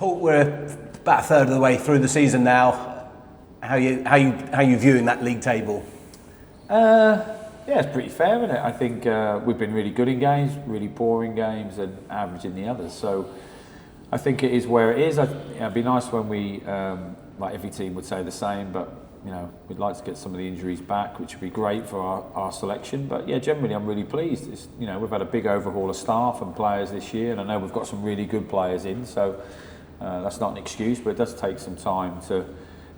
Paul, we're about a third of the way through the season now. How you viewing that league table? Yeah, it's pretty fair, isn't it? I think we've been really good in games, really poor in games, and average in the others. So I think it is where it is. It'd be nice when we, like every team would say the same, but we'd like to get some of the injuries back, which would be great for our selection. But yeah, generally I'm really pleased. It's, we've had a big overhaul of staff and players this year, and I know we've got some really good players in. So that's not an excuse, but it does take some time to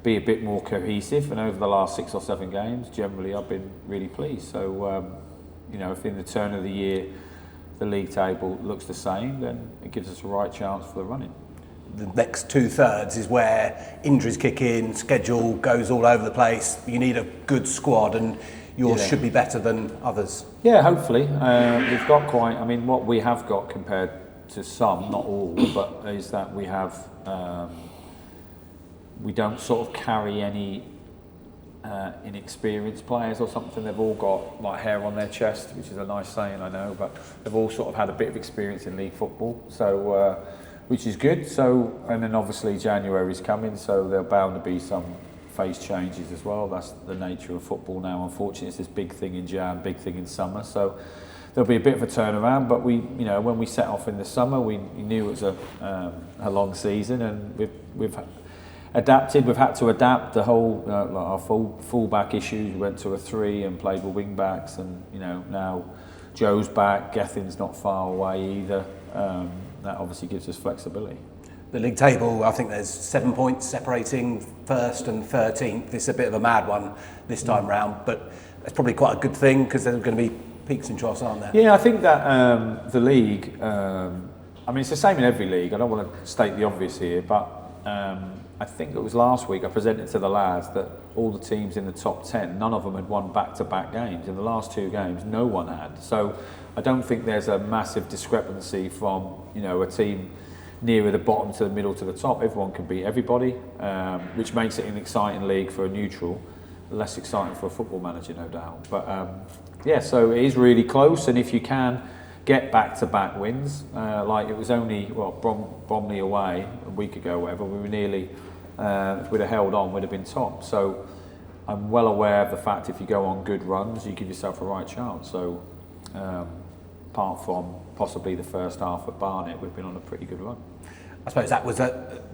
be a bit more cohesive. And over the last 6 or 7 games, generally I've been really pleased. So if in the turn of the year the league table looks the same, then it gives us a right chance for the running. The next 2/3 is where injuries kick in, schedule goes all over the place. You need a good squad, and yours should be better than others. Yeah, hopefully. We've got quite. I mean, what we have got compared to some, not all, but is that we have. We don't sort of carry any inexperienced players or something. They've all got like hair on their chest, which is a nice saying, I know, but they've all sort of had a bit of experience in league football. So. Which is good. So, and then obviously January's coming, so there'll bound to be some phase changes as well. That's the nature of football now. Unfortunately, it's this big thing in Jan, big thing in summer. So there'll be a bit of a turnaround. But we, when we set off in the summer, we knew it was a long season, and we've adapted. We've had to adapt the whole our full-back issues. We went to a 3 and played with wing backs, and now Joe's back. Gethin's not far away either. That obviously gives us flexibility. The league table, I think there's 7 points separating first and 13th. It's a bit of a mad one this time round, but it's probably quite a good thing because there's going to be peaks and troughs, aren't there? Yeah, I think that the league, it's the same in every league. I don't want to state the obvious here, but I think it was last week I presented to the lads that all the teams in the top 10, none of them had won back-to-back games. In the last 2 games, no one had. So I don't think there's a massive discrepancy from a team nearer the bottom to the middle to the top. Everyone can beat everybody, which makes it an exciting league for a neutral, less exciting for a football manager, no doubt. But so it is really close, and if you can get back-to-back wins, like it was only Bromley away a week ago, whatever. We were nearly, if we'd have held on, we'd have been top. So I'm well aware of the fact if you go on good runs, you give yourself a right chance. So. Apart from possibly the first half at Barnet, we've been on a pretty good run. I suppose that was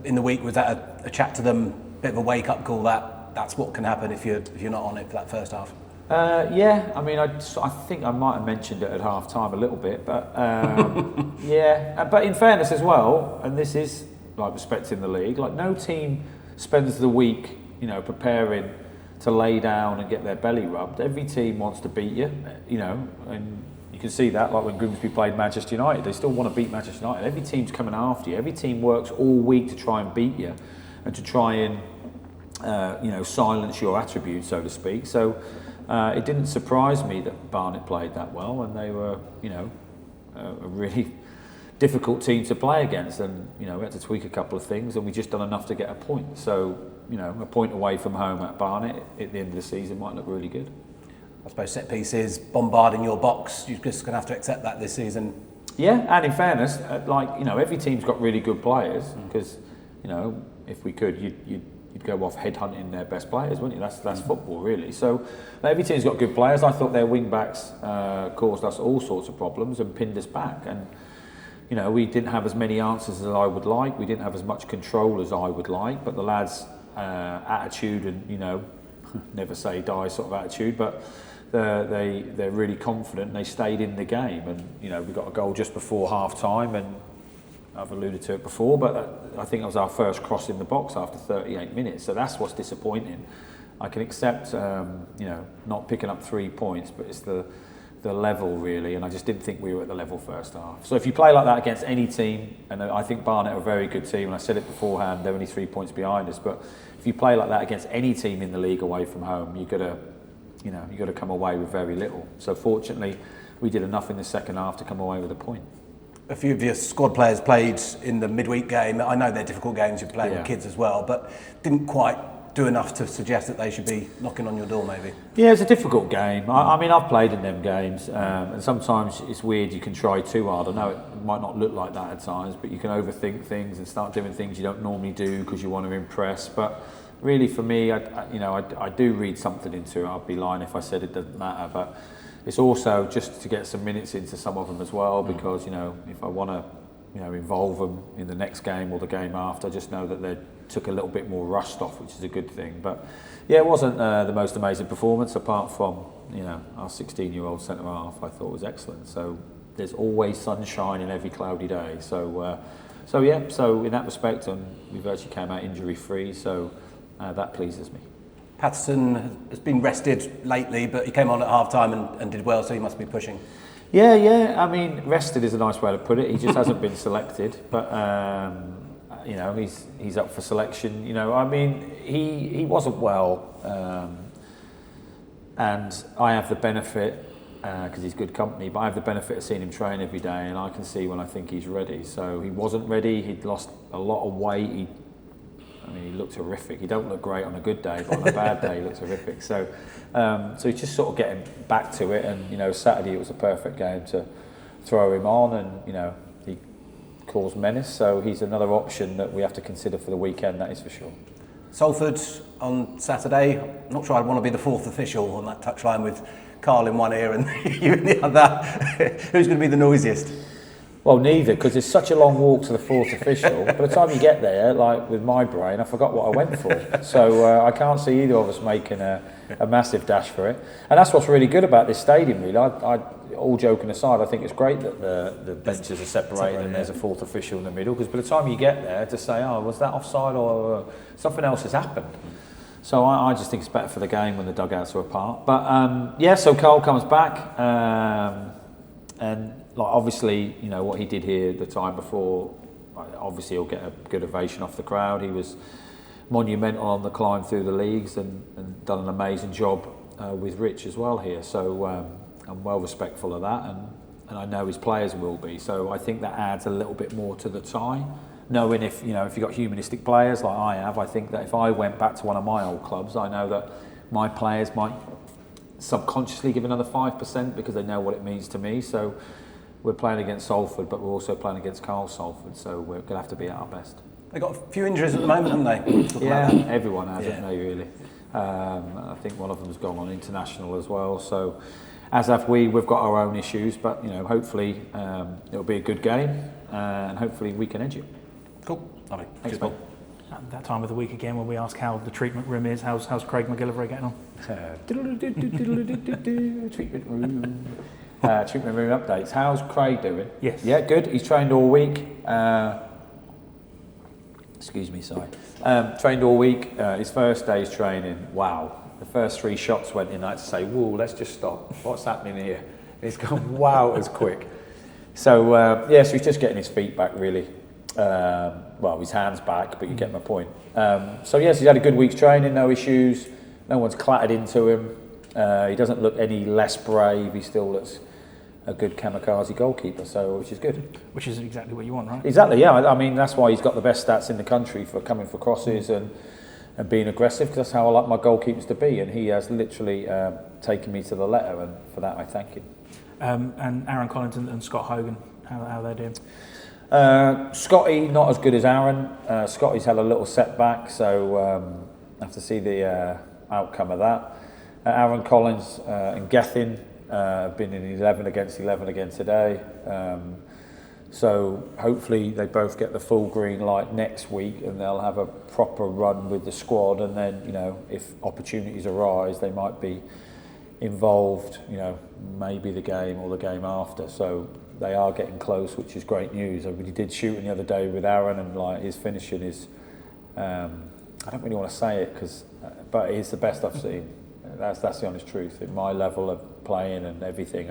in the week. Was that a chat to them, bit of a wake-up call that's what can happen if you're not on it for that first half? Yeah, I think I might have mentioned it at half time a little bit, but yeah. But in fairness as well, and this is like respecting the league, like no team spends the week, preparing to lay down and get their belly rubbed. Every team wants to beat you, and you can see that, like when Grimsby played Manchester United, they still want to beat Manchester United. Every team's coming after you. Every team works all week to try and beat you and to try and, silence your attributes, so to speak. So it didn't surprise me that Barnet played that well, and they were, a really difficult team to play against. And, we had to tweak a couple of things, and we just done enough to get a point. So, a point away from home at Barnet at the end of the season might look really good. I suppose set pieces, bombarding your box, you're just going to have to accept that this season. Yeah, and in fairness, every team's got really good players because, if we could, you'd go off headhunting their best players, wouldn't you? That's football, really. So every team's got good players. I thought their wing backs caused us all sorts of problems and pinned us back. And, we didn't have as many answers as I would like. We didn't have as much control as I would like. But the lads' attitude and, never say die sort of attitude, but they're really confident and they stayed in the game, and we got a goal just before half time, and I've alluded to it before, but I think it was our first cross in the box after 38 minutes, so that's what's disappointing. I can accept not picking up 3 points, but it's the level really, and I just didn't think we were at the level first half. So if you play like that against any team, and I think Barnet are a very good team, and I said it beforehand, they're only 3 points behind us, but if you play like that against any team in the league away from home, you've got to come away with very little. So fortunately, we did enough in the second half to come away with a point. A few of your squad players played in the midweek game. I know they're difficult games, you're playing with kids as well, but didn't quite do enough to suggest that they should be knocking on your door, maybe? Yeah, it's a difficult game. I mean, I've played in them games, and sometimes it's weird. You can try too hard. I know it might not look like that at times, but you can overthink things and start doing things you don't normally do because you want to impress. But really, for me, I do read something into it. I'd be lying if I said it doesn't matter. But it's also just to get some minutes into some of them as well, because if I want to involve them in the next game or the game after, I just know that they took a little bit more rust off, which is a good thing. But yeah, it wasn't the most amazing performance, apart from our 16-year-old centre half. I thought was excellent. So there's always sunshine in every cloudy day. So in that respect, we virtually came out injury free. So that pleases me. Patterson has been rested lately, but he came on at half time and did well, so he must be pushing. Yeah. I mean, rested is a nice way to put it. He just hasn't been selected, but he's up for selection. I mean, he wasn't well, and I have the benefit because he's good company. But I have the benefit of seeing him train every day, and I can see when I think he's ready. So he wasn't ready. He'd lost a lot of weight. He looked horrific. He don't look great on a good day, but on a bad day he looks horrific. So he's just sort of getting back to it. And Saturday it was a perfect game to throw him on, and he caused menace. So he's another option that we have to consider for the weekend. That is for sure. Salford on Saturday. I'm not sure I'd want to be the fourth official on that touchline with Carl in one ear and you in the other. Who's going to be the noisiest? Well, neither, because it's such a long walk to the fourth official. By the time you get there, like with my brain, I forgot what I went for. So I can't see either of us making a massive dash for it. And that's what's really good about this stadium, really. All joking aside, I think it's great that the benches are separated and there's a fourth official in the middle, because by the time you get there to say, was that offside or something else has happened? So I just think it's better for the game when the dugouts are apart. But so Carl comes back, and obviously, what he did here the time before, obviously he'll get a good ovation off the crowd. He was monumental on the climb through the leagues and done an amazing job with Rich as well here. So I'm well respectful of that, and I know his players will be. So I think that adds a little bit more to the tie. Knowing if you've got humanistic players like I have, I think that if I went back to one of my old clubs, I know that my players might subconsciously give another 5% because they know what it means to me. So we're playing against Salford, but we're also playing against Carl Salford, so we're going to have to be at our best. They've got a few injuries at the moment, haven't they? Yeah, everyone has, haven't they, really? I think one of them's gone on international as well, so as have we. We've got our own issues, but hopefully it'll be a good game, and hopefully we can edge it. Cool. Lovely. Thanks, Paul. At that time of the week again, when we ask how the treatment room is, how's Craig McGillivray getting on? Treatment room. Treatment room updates. How's Craig doing? Yes. Yeah, good. He's trained all week. Excuse me, sorry. Trained all week. His first day's training. Wow. The first 3 shots went in. I had to say, whoa, let's just stop. What's happening here? It's gone, wow, it was quick. So, so he's just getting his feet back, really. His hands back, but you get my point. He's had a good week's training, no issues. No one's clattered into him. He doesn't look any less brave. He still looks a good kamikaze goalkeeper, which is good. Which is exactly what you want, right? Exactly, yeah. I mean, that's why he's got the best stats in the country for coming for crosses and being aggressive, because that's how I like my goalkeepers to be, and he has literally taken me to the letter, and for that I thank him. And Aaron Collins and Scott Hogan, how they're doing? Scotty, not as good as Aaron. Scotty's had a little setback, so I have to see the outcome of that. Aaron Collins and Gethin have been in 11 against 11 again today. So hopefully they both get the full green light next week and they'll have a proper run with the squad, and then, if opportunities arise, they might be involved, maybe the game or the game after. So they are getting close, which is great news. I really did shooting the other day with Aaron, and his finishing is, I don't really want to say it, but it's the best I've seen. That's the honest truth. At my level of playing and everything,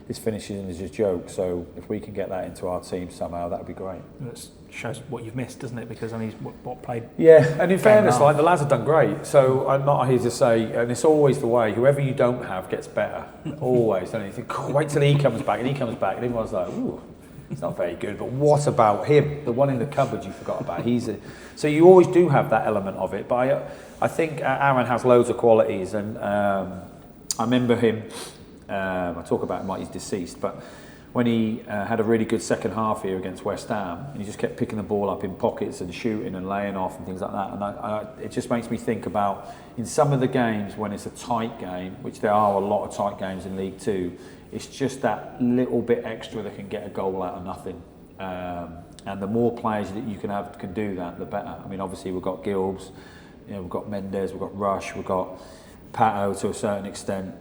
his finishing is a joke. So if we can get that into our team somehow, that would be great. That shows what you've missed, doesn't it? Because he's what played. Yeah, and in fairness, the lads have done great. So I'm not here to say, and it's always the way. Whoever you don't have gets better, always. And you think, wait till he comes back, and everyone's like, ooh. It's not very good. But what about him? The one in the cupboard you forgot about. So you always do have that element of it. But I think Aaron has loads of qualities, and I remember him. I talk about him like he's deceased, but when he had a really good second half here against West Ham, and he just kept picking the ball up in pockets and shooting and laying off and things like that. And it just makes me think about, in some of the games when it's a tight game, which there are a lot of tight games in League Two, it's just that little bit extra that can get a goal out of nothing. And the more players that you can have can do that, the better. I mean, obviously we've got Gilbs, we've got Mendes, we've got Rush, we've got Pato to a certain extent.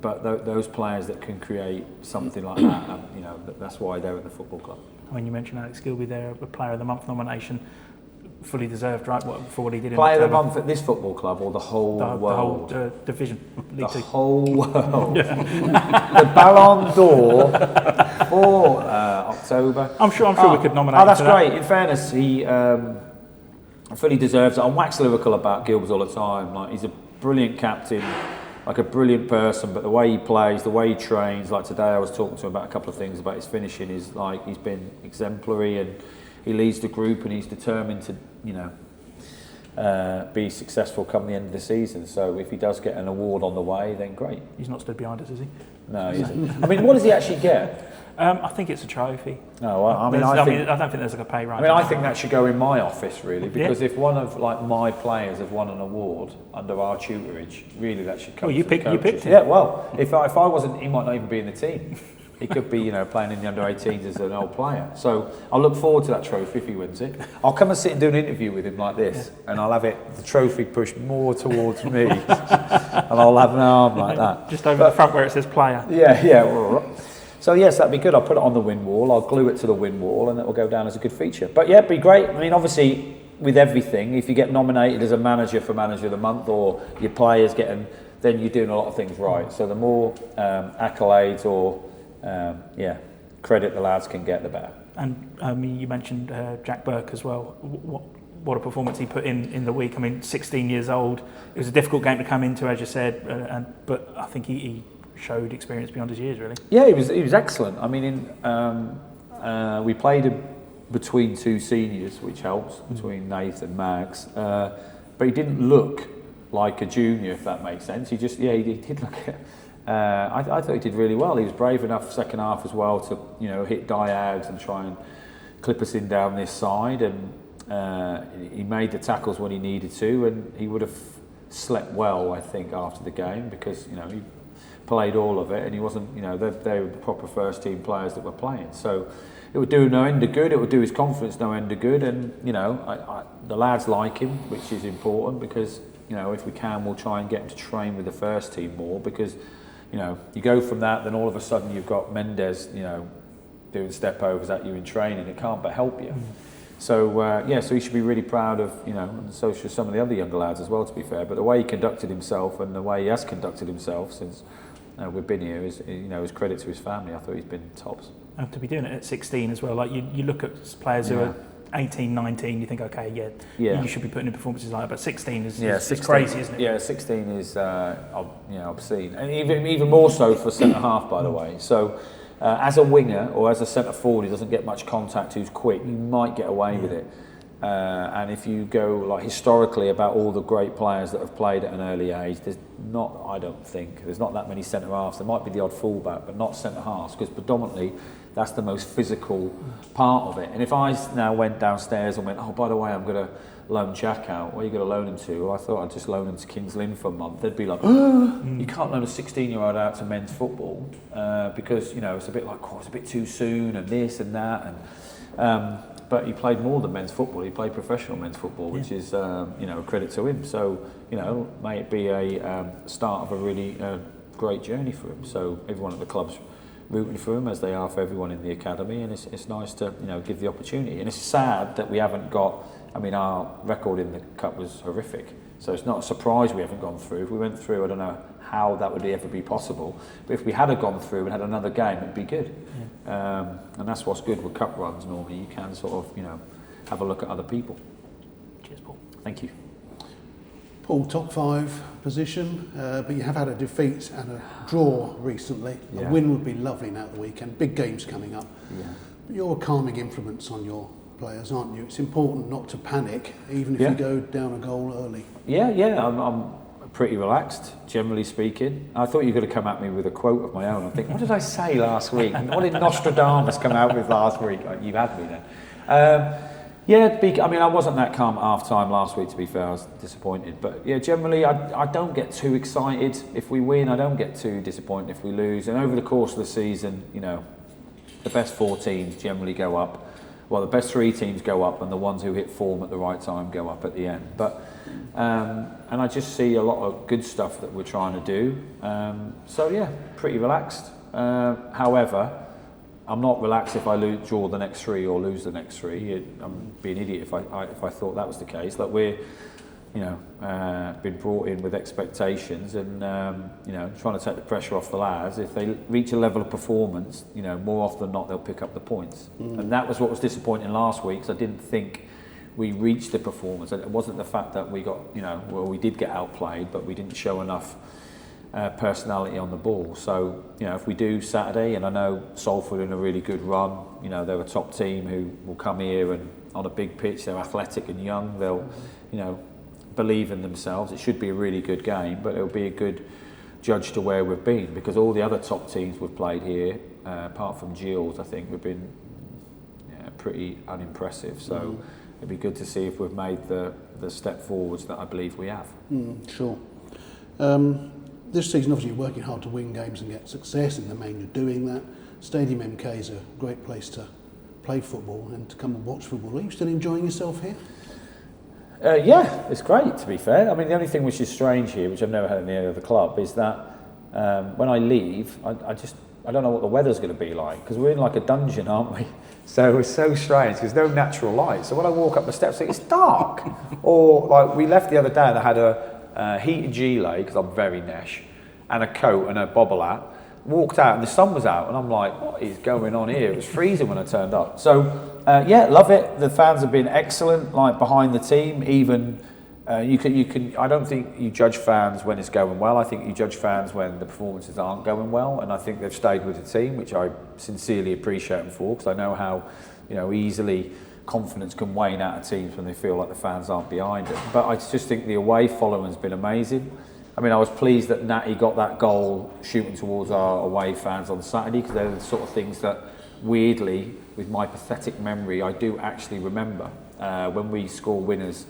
But those players that can create something like that, that's why they're at the football club. I mean, you mentioned Alex Gilby there, a Player of the Month nomination, fully deserved, right? For what he did. Player of the Month at this football club, or the whole world? The whole division. The whole world. The Ballon d'Or for October. I'm sure we could nominate. Oh, that's great. In fairness, he fully deserves it. I'm wax lyrical about Gilbs all the time. Like, he's a brilliant captain. Like a brilliant person, but the way he plays, the way he trains, like today I was talking to him about a couple of things about his finishing, is like he's been exemplary, and he leads the group, and he's determined to, be successful come the end of the season. So if he does get an award on the way, then great. He's not stood behind us, is he? No, he isn't. I mean, what does he actually get? I think it's a trophy. Oh, well, I don't think there's like a pay rise. I mean, I think that should go in my office, really, because if one of my players have won an award under our tutorage, really that should come. Well, you picked him. Yeah, well, if I wasn't, he might not even be in the team. He could be, playing in the under-18s as an old player. So I'll look forward to that trophy if he wins it. I'll come and sit and do an interview with him like this, and I'll have the trophy pushed more towards me, and I'll have an arm like that. Just over the front where it says player. Yeah. So yes, that'd be good. I'll put it on the win wall. I'll glue it to the win wall, and it will go down as a good feature. But yeah, it'd be great. I mean, obviously, with everything, if you get nominated as a manager for Manager of the Month, or your players getting, then you're doing a lot of things right. So the more accolades or credit the lads can get, the better. And you mentioned Jack Burke as well. What a performance he put in the week. I mean, 16 years old. It was a difficult game to come into, as you said, but I think he showed experience beyond his years, really. Yeah, he was excellent. I mean, we played him between two seniors, which helps, between Nath and Mags. But he didn't look like a junior, if that makes sense. He did look. I thought he did really well. He was brave enough second half as well to hit diags and try and clip us in down this side, and he made the tackles when he needed to, and he would have slept well, I think, after the game, because he played all of it, and he wasn't, they were proper first team players that were playing. So it would do no end of good. It would do his confidence no end of good. And the lads like him, which is important, because if we can, we'll try and get him to train with the first team more, because you go from that, then all of a sudden you've got Mendes, doing step overs at you in training. It can't but help you. So so he should be really proud of, and so should some of the other younger lads as well, to be fair. But the way he conducted himself, and the way he has conducted himself since we've been here, is credit to his family. I thought he's been tops. And to be doing it at 16 as well, like you look at players who are 18, 19, you think, okay, you should be putting in performances like that, but 16 is crazy, isn't it? Yeah, 16 is obscene, and even more so for centre half, by the way. So as a winger or as a centre forward, he doesn't get much contact, who's quick, you might get away with it. And if you go like historically about all the great players that have played at an early age, there's not that many centre halves. There might be the odd fullback, but not centre halves, because predominantly that's the most physical part of it. And if I now went downstairs and went, oh, by the way, I'm going to loan Jack out, where are you going to loan him to? Well, I thought I'd just loan him to Kings Lynn for a month. They'd be like, you can't loan a 16-year-old out to men's football, because it's a bit like, it's a bit too soon, and this and that. And but he played more than men's football. He played professional men's football, which is a credit to him. So may it be a start of a really great journey for him. So everyone at the club's rooting for him, as they are for everyone in the academy, and it's nice to give the opportunity. And it's sad that we haven't got. I mean, our record in the cup was horrific, so it's not a surprise we haven't gone through. If we went through, I don't know how that would ever be possible, but if we had gone through and had another game, it'd be good. And that's what's good with cup runs. Normally, you can sort of have a look at other people. Cheers, Paul. Thank you. Paul, top 5 position, but you have had a defeat and a draw recently. Yeah. A win would be lovely now at the weekend. Big games coming up. Yeah. But you're a calming influence on your players, aren't you? It's important not to panic, even if Yeah. you go down a goal early. Yeah. I'm pretty relaxed, generally speaking. I thought you were going to come at me with a quote of my own. I think, what did I say last week? What did Nostradamus come out with last week? You had me then. I wasn't that calm at half-time last week, to be fair. I was disappointed. But, yeah, generally, I don't get too excited if we win. I don't get too disappointed if we lose. And over the course of the season, the best 4 teams generally go up. Well, the best 3 teams go up, and the ones who hit form at the right time go up at the end. But and I just see a lot of good stuff that we're trying to do. Pretty relaxed. However, I'm not relaxed if I draw the next 3 or lose the next 3. I'm being an idiot if I thought that was the case. Like we're, been brought in with expectations and trying to take the pressure off the lads. If they reach a level of performance, more often than not they'll pick up the points. And that was what was disappointing last week, because I didn't think we reached the performance. It wasn't the fact that we got, we did get outplayed, but we didn't show enough personality on the ball. So, if we do Saturday, and I know Salford are in a really good run, they're a top team who will come here and on a big pitch, they're athletic and young, they'll, believe in themselves. It should be a really good game, but it'll be a good judge to where we've been, because all the other top teams we've played here, apart from Gilles, I think we've been pretty unimpressive. So it'd be good to see if we've made the step forwards that I believe we have. Sure. This season, obviously, you're working hard to win games and get success. In the main, you're doing that. Stadium MK is a great place to play football and to come and watch football. Are you still enjoying yourself here? Yeah, it's great, to be fair. I mean, the only thing which is strange here, which I've never had in any other club, is that when I leave, I don't know what the weather's going to be like, because we're in like a dungeon, aren't we? So it's so strange. There's no natural light. So when I walk up the steps, it's dark. Or like we left the other day and I had a heated gilet, because I'm very nesh, and a coat and a bobble hat. Walked out and the sun was out, and I'm like, what is going on here? It was freezing when I turned up. So love it. The fans have been excellent, like behind the team. Even you can. I don't think you judge fans when it's going well. I think you judge fans when the performances aren't going well, and I think they've stayed with the team, which I sincerely appreciate them for, because I know how easily confidence can wane out of teams when they feel like the fans aren't behind it. But I just think the away following has been amazing. I mean, I was pleased that Natty got that goal shooting towards our away fans on Saturday, because they're the sort of things that, weirdly, with my pathetic memory, I do actually remember. When we score winners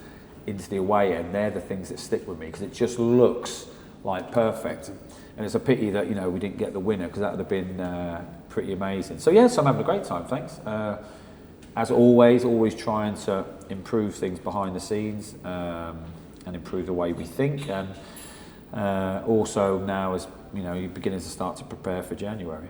into the away end, they're the things that stick with me, because it just looks like perfect. And it's a pity that, we didn't get the winner, because that would have been pretty amazing. So, yes, I'm having a great time, thanks. As always trying to improve things behind the scenes and improve the way we think. And also now, as you're beginning to start to prepare for January.